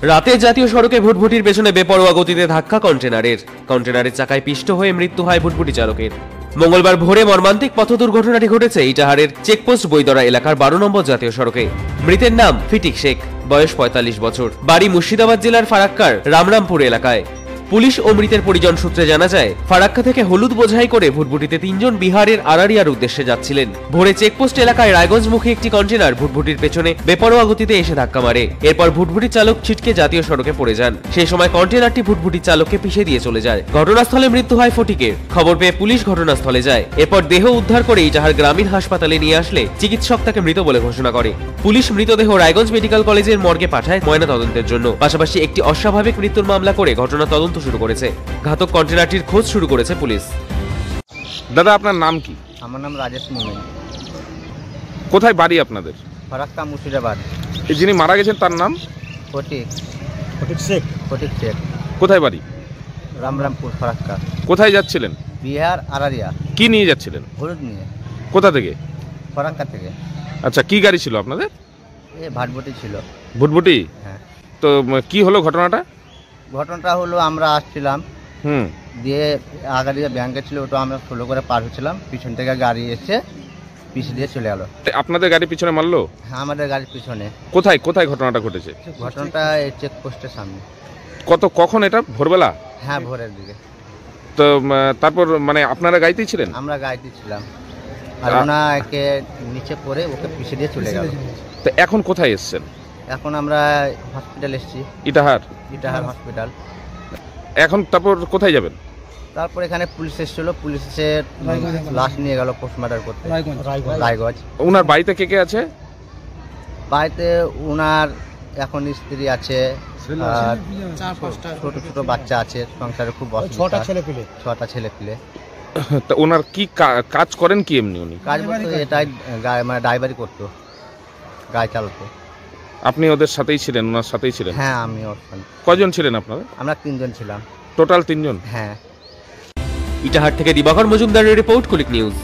রাতে জাতীয় সড়কে ভুটভুটির পেছনে বেপরোয়া গতিতে ধাক্কা কন্টেনারের চাকায় পিষ্ট হয়ে মৃত্যু হয় ভুটভুটি চালকের। মঙ্গলবার ভোরে মর্মান্তিক পথ দুর্ঘটনাটি ঘটেছে ইটাহারের চেকপোস্ট বৈদরা এলাকার 12 নম্বর জাতীয় সড়কে। মৃতের নাম ফিটিক শেখ, বয়স 45 বছর, বাড়ি মুর্শিদাবাদ জেলার ফারাক্কার রামরামপুর এলাকায়। পুলিশ ও মৃতের পরিজন সূত্রে জানা যায়, ফারাক্কা থেকে হলুদ বোঝাই করে ভুটভুটিতে 3 জন বিহারের আরারিয়ার উদ্দেশ্যে যাচ্ছিলেন। ভোরে চেকপোস্ট এলাকায় রায়গঞ্জমুখী একটি কন্টেনার ভুটভুটির পেছনে বেপরোয়া গতিতে এসে ধাক্কা মারে। এরপর ভুটভুটি চালক ছিটকে জাতীয় সড়কে পড়ে যান। সেই সময় কন্টেনারটি ভুটভুটি চালককে পিষে দিয়ে চলে যায়। ঘটনাস্থলে মৃত্যু হয় ফটিকের। খবর পেয়ে পুলিশ ঘটনাস্থলে যায়। এরপর দেহ উদ্ধার করে ইটাহার গ্রামীণ হাসপাতালে নিয়ে আসলে চিকিৎসক তাকে মৃত বলে ঘোষণা করে। পুলিশ মৃতদেহ রায়গঞ্জ মেডিকেল কলেজের মর্গে পাঠায় ময়নাতদন্তের জন্য। পাশাপাশি একটি অস্বাভাবিক মৃত্যুর মামলা করে ঘটনা তদন্ত শুরু করেছে। ঘাতক কন্টেনারটির খোঁজ শুরু করেছে পুলিশ। দাদা, আপনার নাম কি? আমার নাম রাজেশ মোমেন। কোথায় বাড়ি আপনাদের? ফারাক্কা মুর্শিদাবাদ। যিনি মারা গেছেন তার নাম? ফটিক শেখ। কোথায় বাড়ি? রামরামপুর, ফারাক্কা। কোথায় যাচ্ছিলেন? বিহার আরারিয়া। কি নিয়ে যাচ্ছিলেন? হলুদ নিয়ে। কোথা থেকে? ফারাক্কা থেকে। আচ্ছা, কি গাড়ি ছিল আপনাদের? ভাটবটি ছিল। ভুটভুটি? হ্যাঁ। তো কি হলো ঘটনাটা? ঘটনাটা হলো, আমরা আসছিলাম, দিয়ে আগাড়িয়া ব্যাংকে ছিল, ওটা আমরা ফলো করে পার হচ্ছিলাম, পিছন থেকে গাড়ি এসে পিছু দিয়ে চলে গেল। আপনাদের গাড়ি পিছনে মারলো? হ্যাঁ, আমাদের গাড়ির পিছনে। কোথায় ঘটনাটা ঘটেছে? ঘটনাটা এই চেকপোস্টের সামনে। কখন এটা? ভোরবেলা? হ্যাঁ, ভোরের দিকে। তো তারপর মানে আপনারা গাড়িতেই ছিলেন? আমরা গাড়িতে ছিলাম, আর ওনাকে নিচে পড়ে ওকে পিছু দিয়ে চলে গেল। তো এখন কোথায় এসছেন? এখন আমরা হসপিটাল এসেছি, ইটাহার হসপিটাল। এখন তারপর কোথায় যাবেন? তারপর এখানে পুলিশ এসেছিল, পুলিশ এসে লাশ নিয়ে গেল পোস্টমর্টম করতে রায়গঞ্জ। ওনার বাড়িতে কে কে আছে? বাড়িতে ওনার এখন স্ত্রী আছে, আর ছোট ছোট বাচ্চা আছে, সংসারে খুব অসুবিধা, 6টা ছেলে পেলে। তা ওনার কি কাজ করেন কি এমনি উনি? কাজ বলতে এটাই, মানে ড্রাইভারি করতো, গাড়ি চালাতো। আপনি ওদের সাথেই ছিলেন? ওনার সাথেই ছিলেন? হ্যাঁ, আমি ওর। কজন ছিলেন আপনারা? আমরা 3 জন ছিলাম। টোটাল 3 জন? হ্যাঁ। ইটাহার থেকে দিবাকর মজুমদারের রিপোর্ট, কুলিক নিউজ।